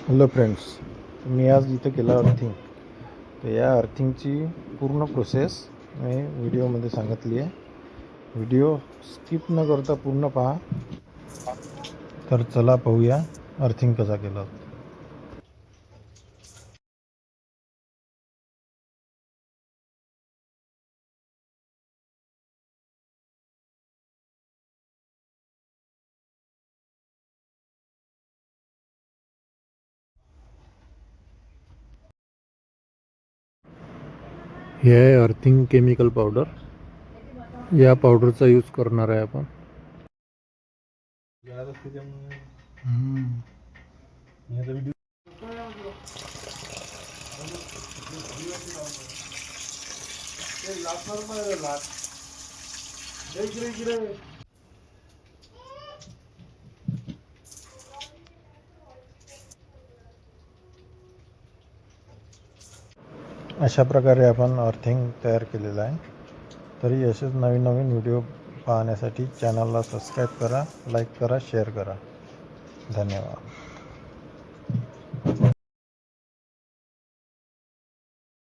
Hello friends, मी आज इथं केलं अर्थिंग. तर या अर्थिंगची पूर्ण प्रोसेस मी व्हिडिओमध्ये सांगितली आहे. व्हिडिओ स्किप न करता पूर्ण पहा. तर चला पाहूया अर्थिंग कसा केलं. हे आहे अर्थिंग केमिकल पावडर. या पावडरचा यूज करणार आहे आपण. अशा प्रकारे आपण अर्थिंग तयार केलेलं आहे. तरी असेच नवीन नवीन व्हिडिओ पाहण्यासाठी चॅनलला सबस्क्राईब करा, लाईक करा, शेअर करा. धन्यवाद.